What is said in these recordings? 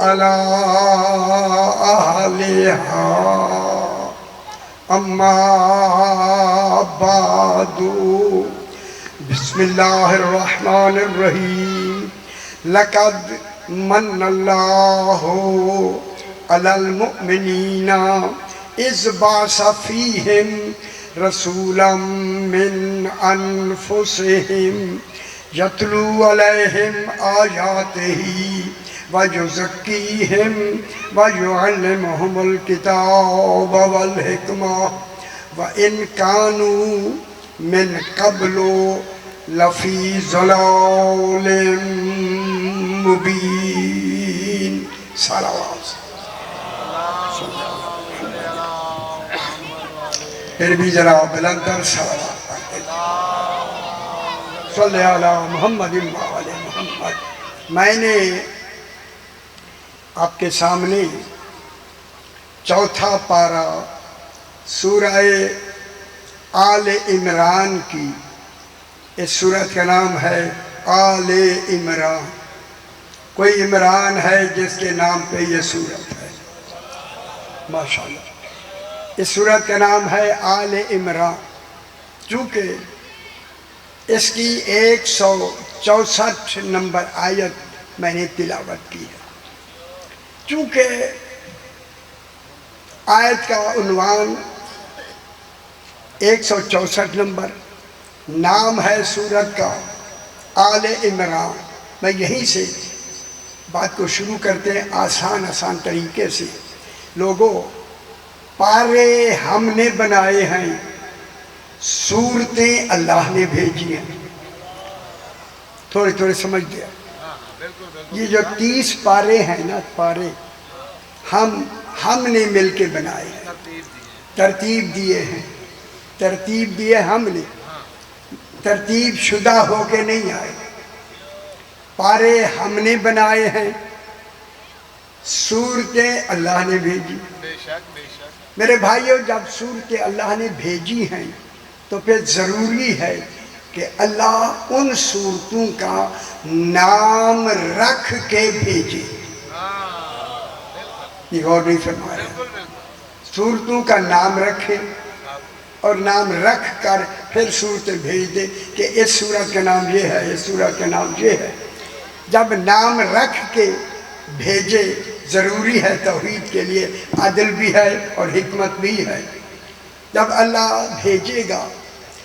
على أهلها أما بعد بسم الله الرحمن الرحيم لقد من الله على المؤمنين إذ بعث فيهم رسولا من أنفسهم يتلو عليهم آياته ويزكيهم ويعلمهم الكتاب والحكمة وإن كانوا من قبل لفي ضلال مبين صلوات پھر بھی ذرا بلندر صلوات صلی علی محمد وعلی محمد. میں نے آپ کے سامنے چوتھا پارہ سورہ آل عمران کی، اس سورت کا نام ہے آل عمران. کوئی عمران ہے جس کے نام پہ یہ سورت ہے؟ ماشاءاللہ. اس سورت کا نام ہے آل عمران. چونکہ اس کی 164 نمبر آیت میں نے تلاوت کی ہے. چونکہ آیت کا عنوان 164 نمبر، نام ہے سورت کا آل عمران. میں یہیں سے بات کو شروع کرتے ہیں آسان طریقے سے. لوگوں، پارے ہم نے بنائے ہیں، سورتیں اللہ نے بھیجی ہیں. تھوڑے سمجھ دیا. یہ جو 30 پارے ہیں نا، پارے ہم نے مل کے بنائے ہیں، ترتیب دیے ہیں. ترتیب دیے ہم نے، ترتیب شدہ ہو کے نہیں آئے. پارے ہم نے بنائے ہیں، سورتیں اللہ نے بھیجی. میرے بھائیوں، جب سورتیں اللہ نے بھیجی ہیں تو پھر ضروری ہے کہ اللہ ان سورتوں کا نام رکھ کے بھیجے. یہ غور نہیں فرمایا. سورتوں کا نام رکھے اور نام رکھ کر پھر سورتیں بھیج دے کہ اس سورت کا نام یہ ہے، اس سورت کا نام یہ ہے. جب نام رکھ کے بھیجے ضروری ہے توحید کے لیے، عدل بھی ہے اور حکمت بھی ہے. جب اللہ بھیجے گا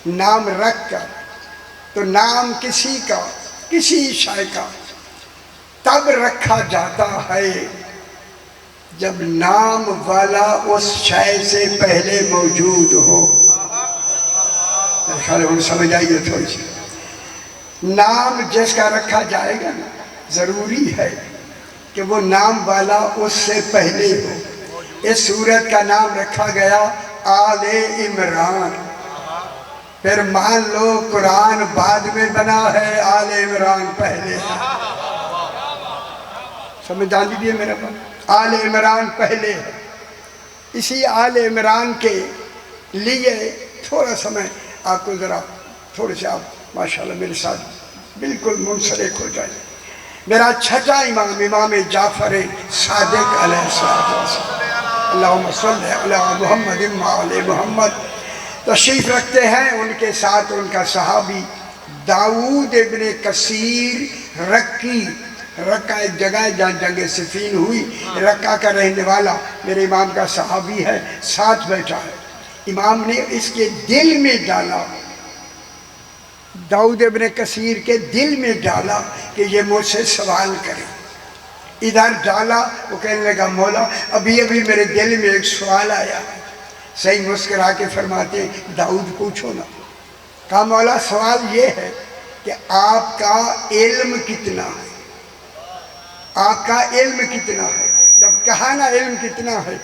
نام رکھ کر، تو نام کسی کا، کسی شے کا تب رکھا جاتا ہے جب نام والا اس شے سے پہلے موجود ہو. سمجھ آئیے تھوڑی سی. نام جس کا رکھا جائے گا نا، ضروری ہے کہ وہ نام والا اس سے پہلے ہو. اس سورت کا نام رکھا گیا آل عمران. پھر مان لو قرآن بعد میں بنا ہے، آل عمران پہلے ہے. سمجھ آ لیجیے میرے پاس، آل عمران پہلے ہے. اسی آل عمران کے لیے تھوڑا سا میں آپ کو ذرا تھوڑے سے آپ ماشاءاللہ میرے ساتھ بالکل منسلک ہو جائے. میرا چھٹا امام جعفر صادق علیہ السلام، اللہم صلی علی محمد وعلی محمد، تشریف رکھتے ہیں. ان کے ساتھ ان کا صحابی داؤد ابن کثیر رکی. رکہ ایک جگہ ہے جہاں جنگ صفین ہوئی. رکہ کا رہنے والا میرے امام کا صحابی ہے، ساتھ بیٹھا ہے. امام نے اس کے دل میں ڈالا، داؤد ابن کثیر کے دل میں ڈالا کہ یہ مجھ سے سوال کرے. ادھر ڈالا، وہ کہنے لگا مولا ابھی میرے دل میں ایک سوال آیا. صحیح مسکرا کے فرماتے ہیں داؤد پوچھو نا. کہا مولا سوال یہ ہے کہ آپ کا علم کتنا ہے، آپ کا علم کتنا ہے. جب کہا نا علم کتنا ہے،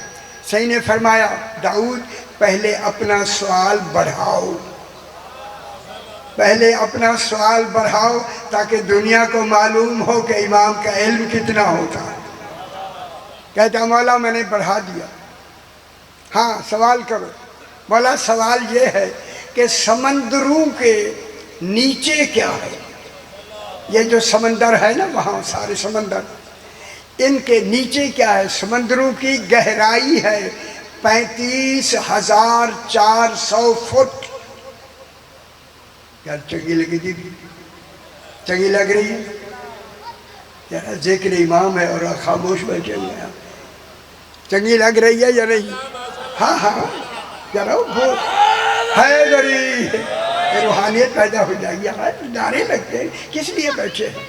صحیح نے فرمایا داؤد پہلے اپنا سوال بڑھاؤ، پہلے اپنا سوال بڑھاؤ تاکہ دنیا کو معلوم ہو کہ امام کا علم کتنا ہوتا ہے. کہتا مولا میں نے بڑھا دیا. ہاں سوال کرو. مولا سوال یہ ہے کہ سمندروں کے نیچے کیا ہے؟ یہ جو سمندر ہے نا وہاں سارے سمندر، ان کے نیچے کیا ہے؟ سمندروں کی گہرائی ہے 35,400 فٹ۔ کیا چنگی لگی تھی؟ چنگی لگ رہی ہے؟ ذرا ذکر امام ہے اور خاموش بیٹھے ہوئے ہیں، چنگی لگ رہی ہے یا نہیں؟ ہاں ہاں ذرا بول حیدری، روحانیت پیدا ہو جائے گی۔ نعرے لگتے ہیں، کس لیے بیٹھے ہیں؟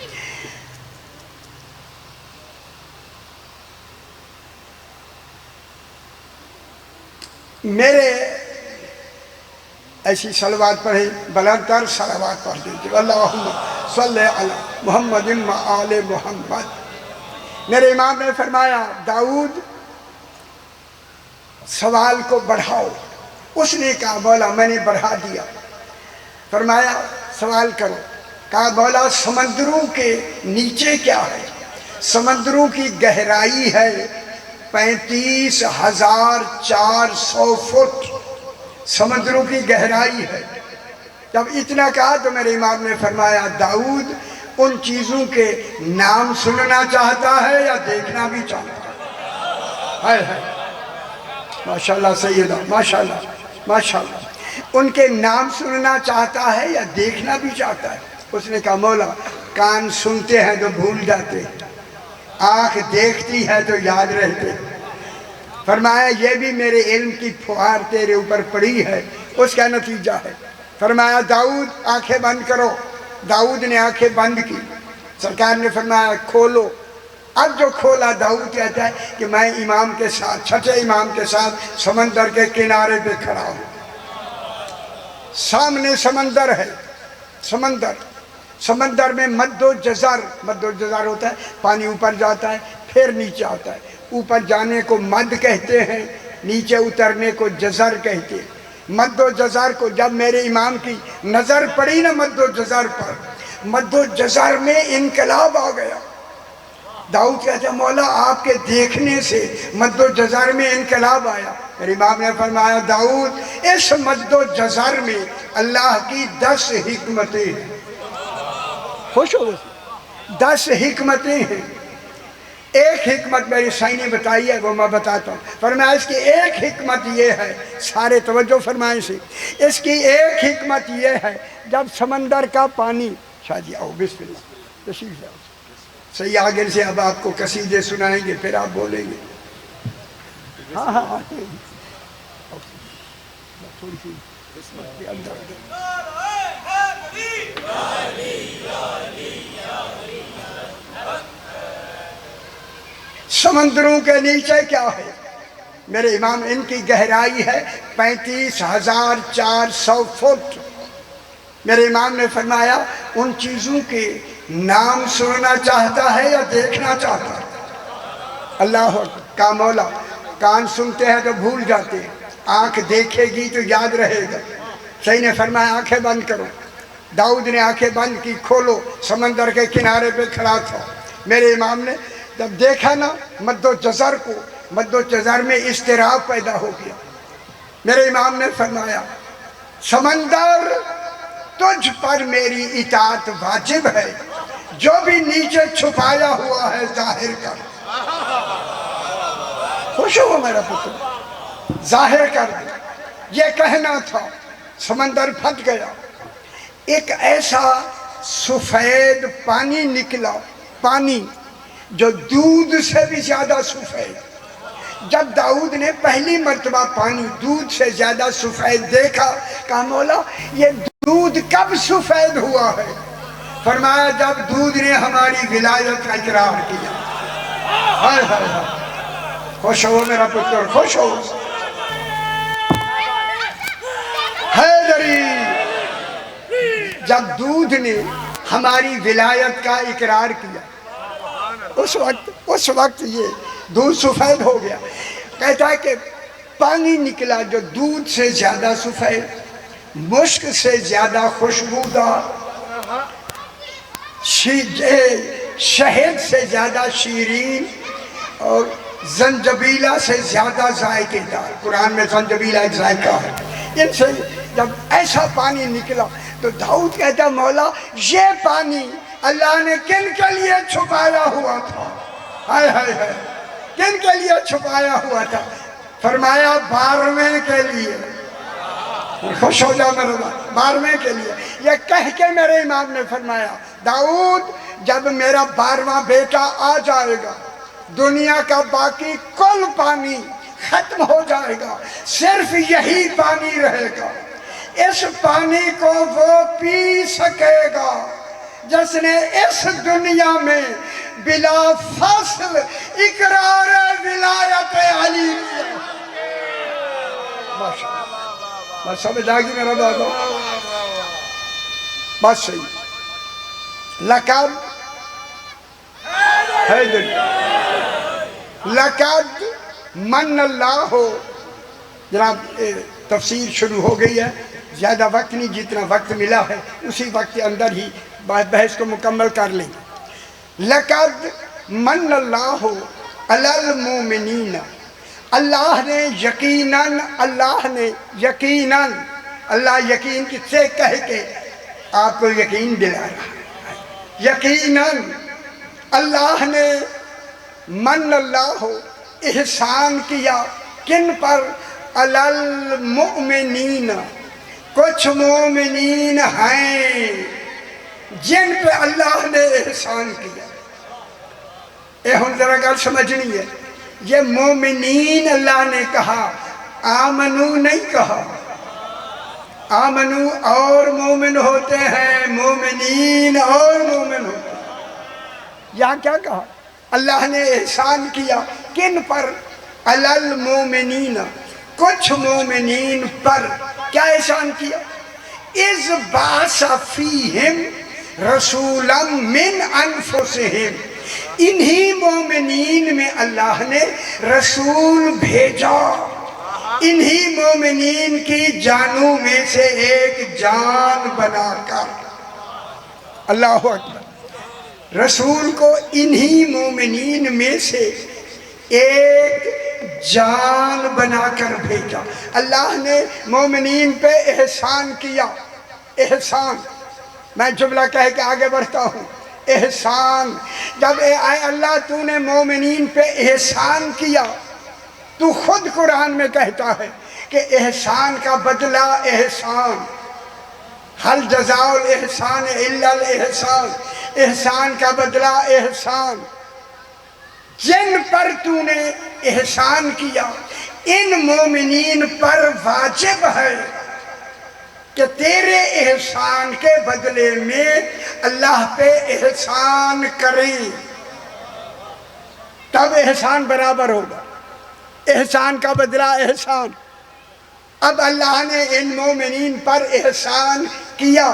میرے ایسی صلوات پڑھیں، بلند تر صلوات پڑھ دیجیے، اللہم صلی علی محمد و آل محمد۔ میرے امام نے فرمایا داؤد سوال کو بڑھاؤ، اس نے کہا مولا میں نے بڑھا دیا۔ فرمایا سوال کرو، کہا مولا سمندروں کے نیچے کیا ہے؟ سمندروں کی گہرائی ہے 35,400 فٹ، سمندروں کی گہرائی ہے۔ جب اتنا کہا تو میرے امام نے فرمایا داؤد ان چیزوں کے نام سننا چاہتا ہے یا دیکھنا بھی چاہتا ہے؟ ماشاءاللہ سیدہ، ماشاءاللہ ماشاءاللہ، ان کے نام سننا چاہتا ہے یا دیکھنا بھی چاہتا ہے؟ اس نے کہا مولا کان سنتے ہیں تو بھول جاتے، آنکھ دیکھتی ہے تو یاد رہتے۔ فرمایا یہ بھی میرے علم کی پھوار تیرے اوپر پڑی ہے، اس کا نتیجہ ہے۔ فرمایا داؤد آنکھیں بند کرو، داؤد نے آنکھیں بند کی، سرکار نے فرمایا کھولو۔ اب جو کھولا داؤد کہتا ہے کہ میں امام کے ساتھ، چھٹے امام کے ساتھ سمندر کے کنارے پہ کھڑا ہوں، سامنے سمندر ہے، سمندر میں مد و جزر ہوتا ہے، پانی اوپر جاتا ہے پھر نیچے آتا ہے، اوپر جانے کو مد کہتے ہیں، نیچے اترنے کو جزر کہتے ہیں۔ مد و جزر کو جب میرے امام کی نظر پڑی نا مد و جزر پر، مد و جزر میں انقلاب آ گیا۔ داؤد کہتے ہیں مولا آپ کے دیکھنے سے مد و جزر میں انقلاب آیا۔ میرے امام نے فرمایا داؤد اس مد و جزر میں اللہ کی 10 حکمتیں ہیں۔ خوش ہو گئے؟ 10 حکمتیں ہیں۔ ایک حکمت میری سائی نے بتائی ہے، وہ میں بتاتا ہوں۔ فرمایا اس کی ایک حکمت یہ ہے، سارے توجہ فرمائیں سے، اس کی ایک حکمت یہ ہے جب سمندر کا پانی، شاید آؤ بسم اللہ تشریف لاؤ، صحیح آگے سے اب آپ کو قصیدے سنائیں گے پھر آپ بولیں گے۔ ہاں ہاں تھوڑی سی اندر سمندروں کے نیچے کیا ہے؟ میرے امام ان کی گہرائی ہے 35,400 فٹ۔ میرے امام نے فرمایا ان چیزوں کے نام سننا چاہتا ہے یا دیکھنا چاہتا ہے؟ اللہ کا مولا کان سنتے ہیں تو بھول جاتے ہیں، آنکھ دیکھے گی تو یاد رہے گا۔ صحیح نے فرمایا آنکھیں بند کرو، داؤد نے آنکھیں بند کی، کھولو، سمندر کے کنارے پہ کھڑا تھا۔ میرے امام نے جب دیکھا نا مد و جزر کو، مد و جزر میں اضطراب پیدا ہو گیا۔ میرے امام نے فرمایا سمندر تجھ پر میری اطاعت واجب ہے، جو بھی نیچے چھپایا ہوا ہے ظاہر کر۔ خوش ہو میرا پتر، ظاہر کر دے، یہ کہنا تھا۔ سمندر پھٹ گیا، ایک ایسا سفید پانی نکلا، پانی جو دودھ سے بھی زیادہ سفید۔ جب داؤد نے پہلی مرتبہ پانی دودھ سے زیادہ سفید دیکھا، کہا مولا یہ دودھ کب سفید ہوا ہے؟ فرمایا جب دودھ نے ہماری ولایت کا اقرار کیا۔ ہائے ہائے ہائے، خوش ہو میرا پتر، خوش ہو۔ حیدری، جب دودھ نے ہماری ولایت کا اقرار کیا، اس وقت یہ دودھ سفید ہو گیا۔ کہتا ہے کہ پانی نکلا جو دودھ سے زیادہ سفید، مشک سے زیادہ خوشبودار، شہد سے زیادہ شیرین، اور زنجبیلہ سے زیادہ ذائقے دار۔ قرآن میں زنجبیلہ ایک ذائقہ ہے۔ ان سے جب ایسا پانی نکلا تو داؤد کہتا مولا یہ پانی اللہ نے کن کے لیے چھپایا ہوا تھا؟ ہائے ہائے ہائے، کن کے لیے چھپایا ہوا تھا؟ فرمایا 12ویں کے لیے۔ خوش ہو جاؤ میرے بات، 12ویں کے لیے۔ یہ کہہ کے میرے امام نے فرمایا داؤد جب میرا 12واں بیٹا آ جائے گا دنیا کا باقی کل پانی ختم ہو جائے گا، صرف یہی پانی رہے گا۔ اس پانی کو وہ پی سکے گا جس نے اس دنیا میں بلا فاصل اقرار ولایت علی کیا۔ ماشاءاللہ، بس سمجھ آگی میرا بابا، بس صحیح۔ لقد لقد من اللہ، جناب تفسیر شروع ہو گئی ہے، زیادہ وقت نہیں، جتنا وقت ملا ہے اسی وقت کے اندر ہی بحث کو مکمل کر لیں۔ لقد من اللہ علی المومنین، اللہ نے یقیناً، اللہ نے یقیناً، اللہ یقین کس سے کہہ کے آپ کو یقین دلا رہا ہے، یقیناً اللہ نے من اللہ احسان کیا کن پر؟ علی المؤمنین، کچھ مومنین ہیں جن پہ اللہ نے احسان کیا۔ اے ہن ذرا گل سمجھنی ہے، یہ مومنین اللہ نے کہا، آمنو نہیں کہا۔ آمنو اور مومن ہوتے ہیں، مومنین اور مومن ہوتے ہیں۔ یہاں کیا کہا؟ اللہ نے احسان کیا کن پر؟ علی المومنین، کچھ مومنین پر۔ کیا احسان کیا؟ اذ بعث فیہم رسولا من انفسہم، انہی مومنین میں اللہ نے رسول بھیجا، انہی مومنین کی جانوں میں سے ایک جان بنا کر۔ اللہ اکبر، رسول کو انہی مومنین میں سے ایک جان بنا کر بھیجا۔ اللہ نے مومنین پہ احسان کیا۔ احسان، میں جملہ کہہ کے آگے بڑھتا ہوں۔ احسان، جب اے اللہ تو نے مومنین پہ احسان کیا، تو خود قرآن میں کہتا ہے کہ احسان کا بدلہ احسان، حل جزاء الاحسان الا الاحسان، احسان کا بدلہ احسان۔ جن پر تو نے احسان کیا ان مومنین پر واجب ہے کہ تیرے احسان کے بدلے میں اللہ پہ احسان کریں، تب احسان برابر ہوگا۔ احسان کا بدلہ احسان۔ اب اللہ نے ان مومنین پر احسان کیا،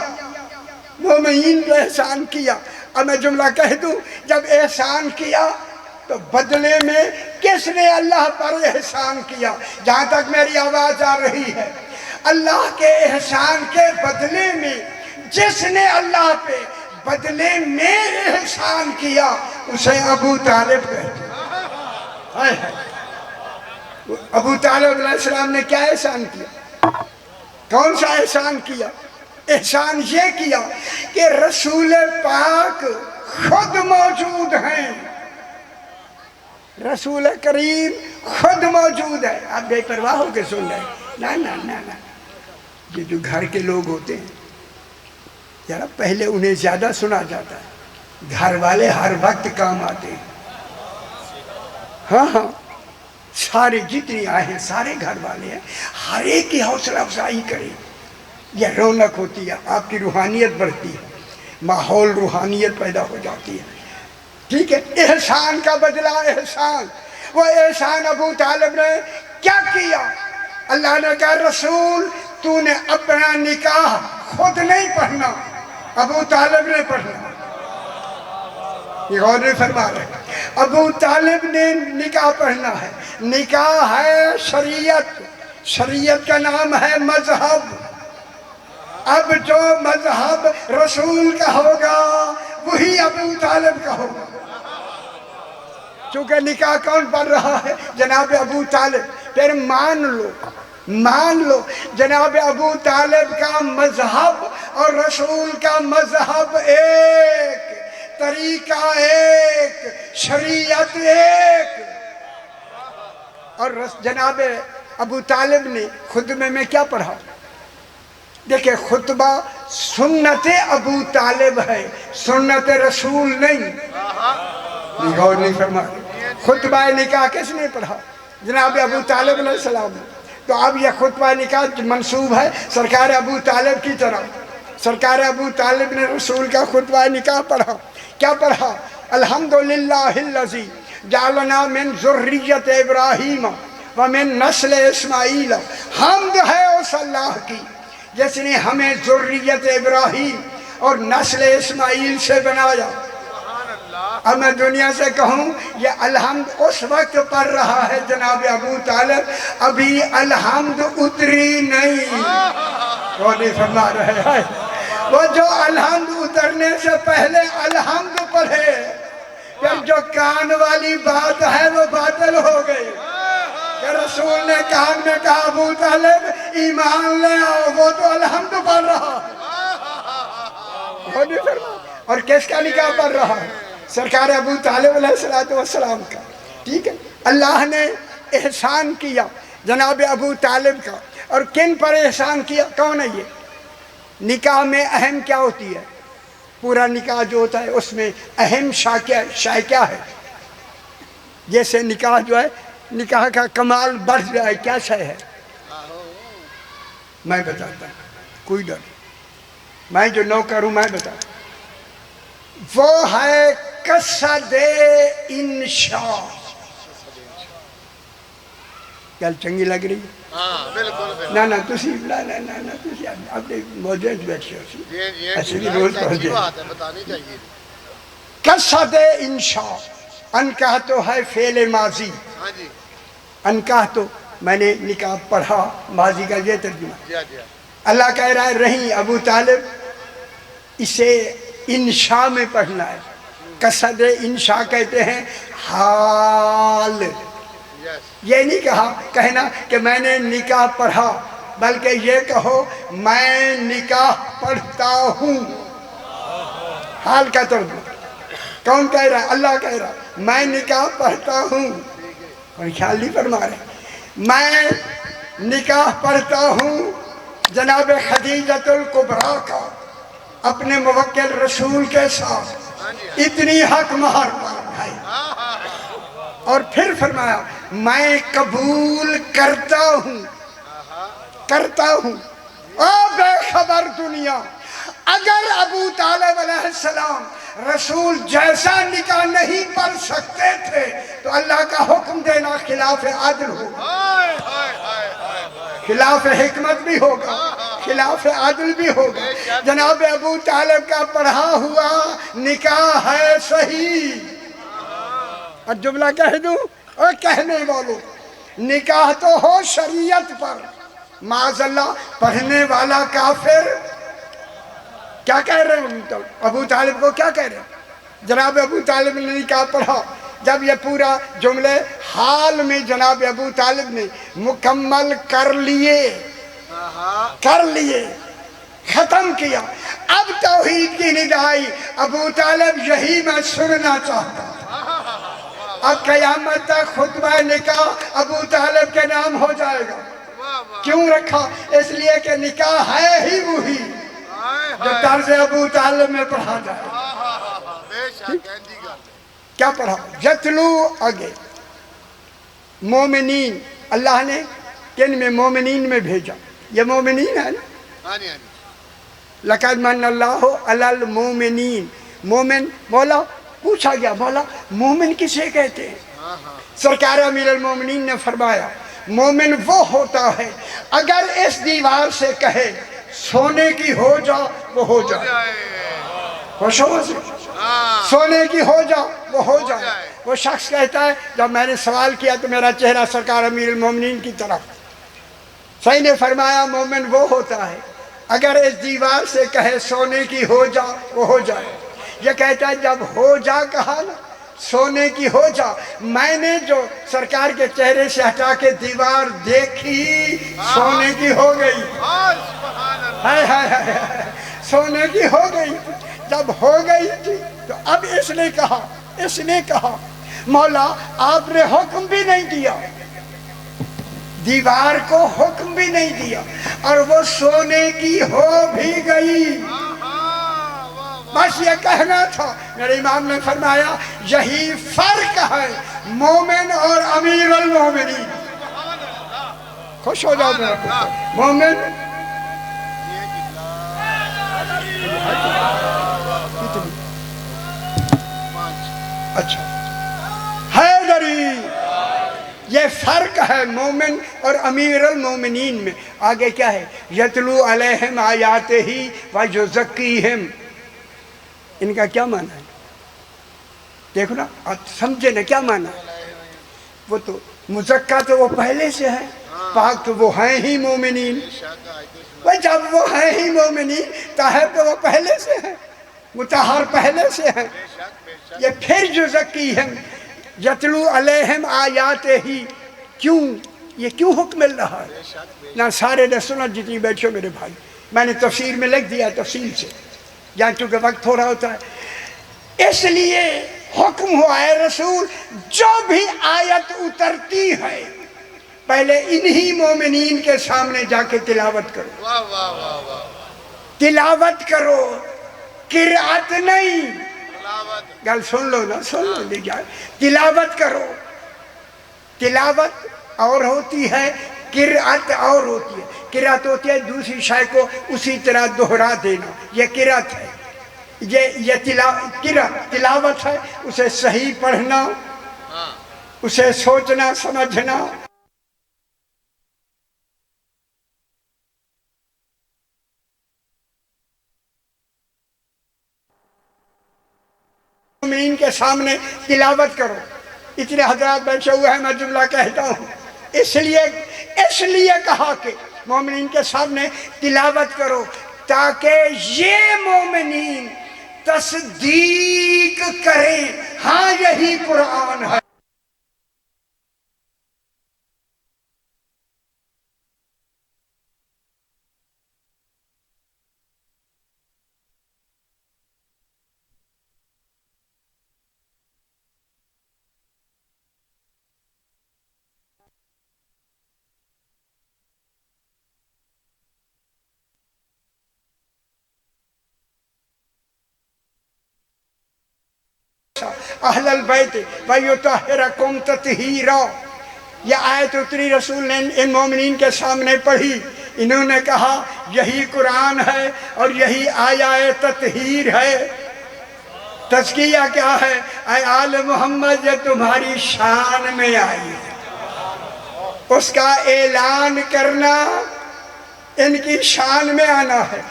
مومنین پر احسان کیا۔ اب میں جملہ کہہ دوں، جب احسان کیا تو بدلے میں کس نے اللہ پر احسان کیا؟ جہاں تک میری آواز آ رہی ہے، اللہ کے احسان کے بدلے میں جس نے اللہ پہ بدلے میں احسان کیا اسے ابو طالب کہتے ہیں۔ ابو طالب علیہ السلام نے کیا احسان کیا؟ کون سا احسان کیا؟ احسان یہ کیا کہ رسول پاک خود موجود ہیں، رسول کریم خود موجود ہے۔ آپ بے پرواہ ہو کے سن رہے ہیں؟ نہ، یہ جو گھر کے لوگ ہوتے ہیں ذرا پہلے انہیں زیادہ سنا جاتا ہے، گھر والے ہر وقت کام آتے ہیں۔ ہاں، سارے جتنی آئے ہیں سارے گھر والے ہیں، ہر ایک کی حوصلہ افزائی کریں، یہ رونق ہوتی ہے، آپ کی روحانیت بڑھتی ہے، ماحول روحانیت پیدا ہو جاتی ہے۔ ٹھیک ہے، احسان کا بدلہ احسان۔ وہ احسان ابو طالب نے کیا کیا؟ اللہ نے کہا رسول تو نے اپنا نکاح خود نہیں پڑھنا، ابو طالب نے پڑھنا۔ یہ غور نہیں فرما رہے، ابو طالب نے نکاح پڑھنا ہے۔ نکاح ہے شریعت، شریعت کا نام ہے مذہب۔ اب جو مذہب رسول کا ہوگا وہی ابو طالب کا ہوگا، چونکہ نکاح کون پڑھ رہا ہے؟ جناب ابو طالب۔ پھر مان لو جناب ابو طالب کا مذہب اور رسول کا مذہب ایک، طریقہ ایک، شریعت ایک. اور جناب ابو طالب نے خطبے میں کیا پڑھا؟ دیکھیں خطبہ سنت ابو طالب ہے، سنت رسول نہیں. غور نہیں فرمائے. خطبہ نکاح کس نے پڑھا؟ جناب ابو طالب علیہ السلام نے. تو اب یہ خطبہ نکاح منسوب ہے سرکار ابو طالب کی طرف. سرکار ابو طالب نے رسول کا خطبہ نکاح پڑھا. کیا پڑھا؟ الحمدللہ الذی جعلنا من ذریت ابراہیم ومن نسل اسماعیل. حمد ہے اس اللہ کی جس نے ہمیں ذریت ابراہیم اور نسل اسماعیل سے بنایا. اب میں دنیا سے کہوں یہ الحمد اس وقت پڑھ رہا ہے جناب ابو طالب، ابھی الحمد اتری نہیں. وہ نہیں فرما رہے ہیں وہ جو الحمد اترنے سے پہلے الحمد پڑھے، پھر جو کان والی بات ہے وہ باطل ہو گئی. کہ رسول نے کان میں کہا ابو طالب ایمان لے آؤ، وہ تو الحمد پڑھ رہا ہے. وہ نہیں فرما. اور کس کا نکاح پڑھ رہا ہے؟ سرکار ابو طالب علیہ السلام کا. ٹھیک ہے. اللہ نے احسان کیا جناب ابو طالب کا. اور کن پر احسان کیا؟ کون ہے یہ؟ نکاح میں اہم کیا ہوتی ہے؟ پورا نکاح جو ہوتا ہے اس میں اہم شے کیا ہے؟ جیسے نکاح جو ہے، نکاح کا کمال بڑھ جائے، کیا شے ہے؟ میں بتاتا ہوں، کوئی ڈر نہیں. میں جو نوکر ہوں میں بتاتا ہوں. وہ ہے قصد انشاء. گل چنگی لگ رہی ہے؟ نا نا تسی نا نا نا نا تسی اپنے موجود بیٹھے ہو سی ایسے بھی روز پہنچے. قصد انشاء. انکاہ تو ہے فعل ماضی. انکاہ تو میں نے نکاح پڑھا، ماضی کا یہ ترجمہ. اللہ کہہ رہا ہے رہی ابو طالب اسے انشاء میں پڑھنا ہے. قصد انشاء کہتے ہیں حال. یہ نہیں کہنا کہ میں نے نکاح پڑھا، بلکہ یہ کہو میں نکاح پڑھتا ہوں. حال کا ترجمہ. کون کہہ رہا ہے؟ اللہ کہہ رہا ہے میں نکاح پڑھتا ہوں. اور خیال نہیں فرما رہے. میں نکاح پڑھتا ہوں جناب خدیجۃ الکبریٰ کا اپنے موکل رسول کے ساتھ. اتنی حق مہر ہے. اور پھر فرمایا میں قبول کرتا ہوں. او بے خبر دنیا، اگر ابو طالب علیہ السلام رسول جیسا نکاح نہیں پڑھ سکتے تھے تو اللہ کا حکم دینا خلاف عدل ہوگا، خلاف حکمت بھی ہوگا، خلاف عدل بھی ہوگا. جناب ابو طالب کا پڑھا ہوا نکاح ہے صحیح. اور جملہ کہہ دوں اور کہنے والوں، نکاح تو ہو شریعت پر، معاذ اللہ پڑھنے والا کافر. کیا کہہ رہے ہیں ابو طالب کو؟ کیا کہہ رہے ہیں؟ جناب ابو طالب نے نکاح پڑھا. جب یہ پورا جملے حال میں جناب ابو طالب نے مکمل کر لیے، ختم کیا، اب توحید کی ندائی. ابو طالب یہی میں سننا چاہتا ہوں. اب قیامت تک خطبہ نکاح ابو طالب کے نام ہو جائے گا. کیوں رکھا؟ اس لیے کہ نکاح ہے ہی وہی جو طرز ابو طالب میں پڑھا جائے. کیا پڑھا؟ یتلو آگے مومنین. اللہ نے کن میں؟ مومنین میں بھیجا. یہ مومنین ہے نا. لقد من اللہ علی المومنین. مومن مولا پوچھا گیا مولا مومن کسے کہتے ہیں؟ سرکار امیر المومنین نے فرمایا مومن وہ ہوتا ہے اگر اس دیوار سے کہے سونے کی ہو جا وہ ہو جائے. خوش ہو سے سونے کی ہو جا وہ ہو جائے. وہ شخص کہتا ہے جب میں نے سوال کیا تو میرا چہرہ سرکار امیر المومنین کی طرف. صحیح نے فرمایا مومن وہ ہوتا ہے اگر اس دیوار سے کہے سونے کی ہو جا وہ ہو جائے. یہ کہتا ہے جب ہو جا کہا نا سونے کی ہو جا، میں نے جو سرکار کے چہرے سے ہٹا کے دیوار دیکھی سونے کی ہو گئی. ہائے ہائے ہائے سونے کی ہو گئی. جب ہو گئی تھی تو اب اس نے کہا مولا آپ نے حکم بھی نہیں دیا، دیوار کو حکم بھی نہیں دیا، اور وہ سونے کی ہو بھی گئی، بس یہ کہنا تھا۔ میرے امام نے فرمایا یہی فرق ہے مومن اور امیر المومنین۔ خوش ہو جاؤ میرا پتر، مومن اچھا حیدری، یہ فرق ہے مومن اور امیر المومنین میں۔ آگے کیا ہے؟ یتلو علیہم آیاتہ ویزکیہم، ان کا کیا معنی ہے؟ دیکھو نا، آپ سمجھے نا کیا معنی ہے؟ وہ تو مزکا تو وہ پہلے سے ہے، پاک تو وہ ہیں ہی مومنین، جب وہ ہیں ہی مومنین طاہر تو وہ پہلے سے ہیں، مطہر پہلے سے ہیں۔ یہ پھر جو زکیہم یتلو علیہم آیاتہ ہی، کیوں یہ کیوں حکم مل رہا ہے؟ نہ سارے نے سنا، جتنی بیٹھو میرے بھائی، میں نے تفسیر میں لکھ دیا تفصیل سے، یہاں چونکہ وقت تھوڑا ہوتا ہے، اس لیے حکم ہوا ہے رسول جو بھی آیت اترتی ہے پہلے انہی مومنین کے سامنے جا کے تلاوت کرو، تلاوت کرو، قرأت نہیں، گل سن لو نا، سن لو لے جائے، تلاوت کرو۔ تلاوت اور ہوتی ہے، قرأت اور ہوتی ہے۔ قرأت ہوتی ہے دوسری شے کو اسی طرح دہرا دینا، یہ قرأت ہے۔ یہ تلاوت ہے اسے صحیح پڑھنا، اسے سوچنا سمجھنا۔ مومنین کے سامنے تلاوت کرو۔ اتنے حضرات بیٹھے ہوئے ہیں، میں جملہ کہتا ہوں، اس لیے کہا کہ مومنین کے سامنے تلاوت کرو تاکہ یہ مومنین تصدیق کریں ہاں یہی قرآن ہے۔ اہل البیت وَيُطَهِّرَكُمْ تَطْهِيرًا، یہ آیت اتری، رسول نے ان مومنین کے سامنے پڑھی، انہوں نے کہا یہی قرآن ہے اور یہی آیہ تطہیر ہے۔ تزکیہ کیا ہے؟ اے آل محمد یہ تمہاری شان میں آئی ہے، اس کا اعلان کرنا، ان کی شان میں آنا ہے،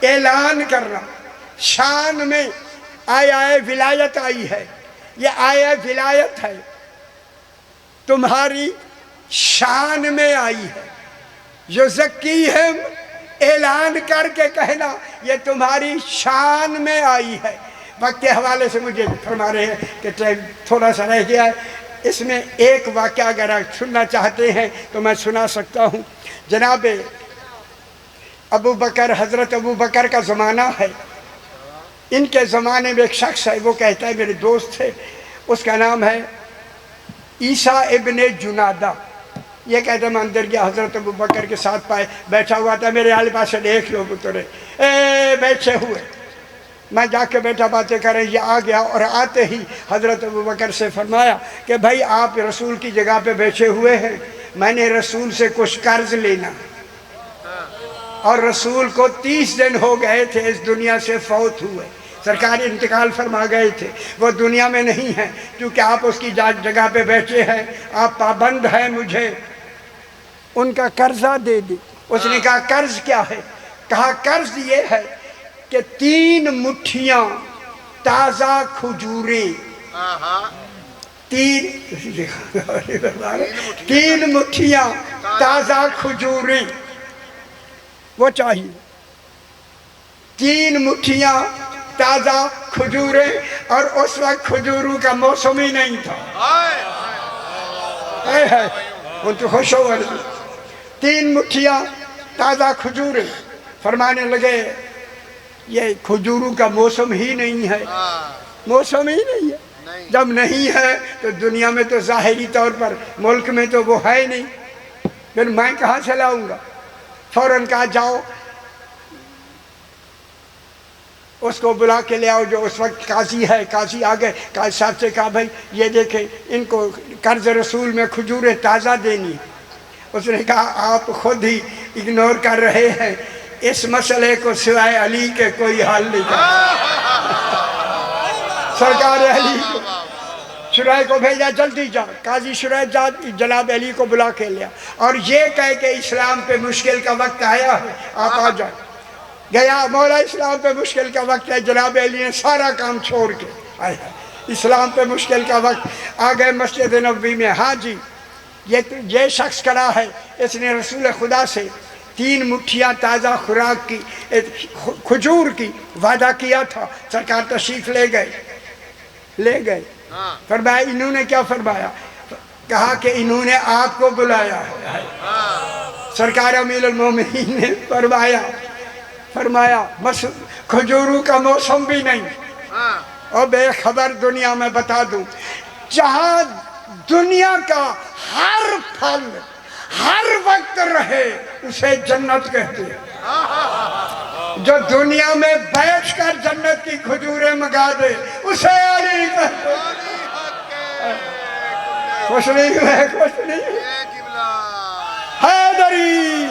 اعلان کرنا، شان میں۔ آیہ ولایت آئی ہے، یہ آیہ ولایت ہے، تمہاری شان میں آئی ہے۔ یزکیہم، اعلان کر کے کہنا یہ تمہاری شان میں آئی ہے۔ وقت کے حوالے سے مجھے فرما رہے ہیں کہ تھوڑا سا رہ گیا ہے، اس میں ایک واقعہ اگر آپ سننا چاہتے ہیں تو میں سنا سکتا ہوں۔ جناب ابو بکر، حضرت ابو بکر کا زمانہ ہے، ان کے زمانے میں ایک شخص ہے، وہ کہتا ہے میرے دوست تھے، اس کا نام ہے عیسیٰ ابن جنادہ۔ یہ کہتا ہے میں اندر گیا، حضرت ابو بکر کے ساتھ پائے بیٹھا ہوا تھا، میرے آلے پاس سے دیکھ لوگ اترے بیٹھے ہوئے، میں جا کے بیٹھا باتیں کریں، یہ آ گیا، اور آتے ہی حضرت ابو بکر سے فرمایا کہ بھائی آپ رسول کی جگہ پہ بیٹھے ہوئے ہیں، میں نے رسول سے کچھ قرض لینا، اور رسول کو 30 دن ہو گئے تھے اس دنیا سے فوت ہوئے، سرکار انتقال فرما گئے تھے، وہ دنیا میں نہیں ہیں، کیونکہ آپ اس کی جگہ پہ بیٹھے ہیں، آپ پابند ہیں، مجھے ان کا قرضہ دے دی۔ اس نے کہا قرض کیا ہے؟ کہا قرض یہ ہے کہ 3 مٹھیاں تازہ کھجوریں، 3 مٹھیاں تازہ کھجوریں وہ چاہیے، 3 مٹھیاں تازہ کھجوریں، اور اس وقت کھجوروں کا موسم ہی نہیں تھا، ان تو خوش ہو گئے، 3 مٹھیاں تازہ کھجوریں۔ فرمانے لگے یہ کھجوروں کا موسم ہی نہیں ہے، موسم ہی نہیں ہے. جب نہیں ہے تو دنیا میں تو ظاہری طور پر ملک میں تو وہ ہے نہیں، پھر میں کہاں سے لاؤں گا؟ فوراً کہا جاؤ اس کو بلا کے لے آؤ جو اس وقت قاضی ہے. قاضی آ گئے. قاضی صاحب سے کہا بھائی یہ دیکھیں ان کو قرض رسول میں کھجوریں تازہ دینی. اس نے کہا آپ خود ہی اگنور کر رہے ہیں، اس مسئلے کو سوائے علی کے کوئی حل نہیں کرتا. سرکار علی کو شرح کو بھیجا جلدی جا. قاضی شرح جناب علی کو بلا کے لیا اور یہ کہہ کہ اسلام پہ مشکل کا وقت آیا ہے، آپ آ جائیں. گیا مولا اسلام پہ مشکل کا وقت ہے. جناب علی نے سارا کام چھوڑ کے آیا. اسلام پہ مشکل کا وقت آ گئے مسجد نبوی میں. ہاں جی یہ شخص کھڑا ہے، اس نے رسول خدا سے 3 مٹھیاں تازہ خوراک کی کھجور کی وعدہ کیا تھا. سرکار تشریف لے گئے. فرمایا انہوں نے کیا فرمایا؟ کہا کہ انہوں نے آپ کو بلایا ہے. سرکار امیر المومنین نے فرمایا بس کھجوروں کا موسم بھی نہیں. اور بے خبر دنیا میں بتا دوں، جہاں دنیا کا ہر پھل ہر وقت رہے اسے جنت کہتے ہیں. جو دنیا میں بیٹھ کر جنت کی کھجوریں منگا دے اسے علی کہتے ہیں. خوش نہیں ہوئے، خوش نہیں حیدری.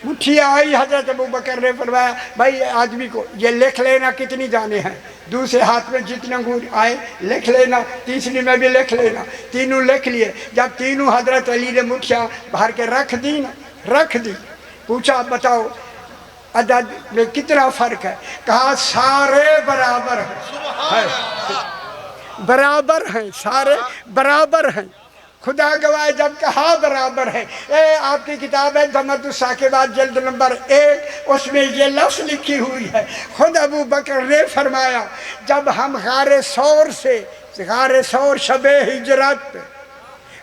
مٹھیاں آئی. حضرت ابوبکر نے فرمایا بھائی آدمی کو یہ لکھ لینا کتنی جانے ہیں. دوسرے ہاتھ میں جتنے انگور آئے لکھ لینا، تیسری میں بھی لکھ لینا. تینوں لکھ لیے. جب تینوں حضرت علی نے مٹھیاں بھر کے رکھ دی. پوچھا بتاؤ عدد میں کتنا فرق ہے؟ کہا سارے برابر ہیں. برابر ہیں، سارے برابر ہیں. خدا گواہ جب کہا برابر ہے. آپ کی کتاب ہے ضمۃ الثاقبات جلد نمبر 1، اس میں یہ لفظ لکھی ہوئی ہے. خود ابو بکر نے فرمایا جب ہم غار ثور شب ہجرت،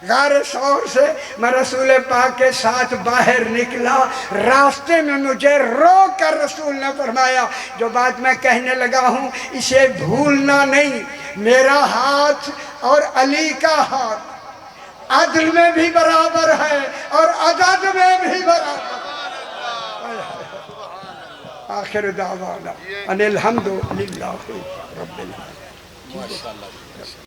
غار ثور سے میں رسول پاک کے ساتھ باہر نکلا. راستے میں مجھے روک کر رسول نے فرمایا جو بات میں کہنے لگا ہوں اسے بھولنا نہیں. میرا ہاتھ اور علی کا ہاتھ عدل میں بھی برابر ہے اور عدد میں بھی برابر. آخر دعوانا ان الحمد للہ رب العالمین.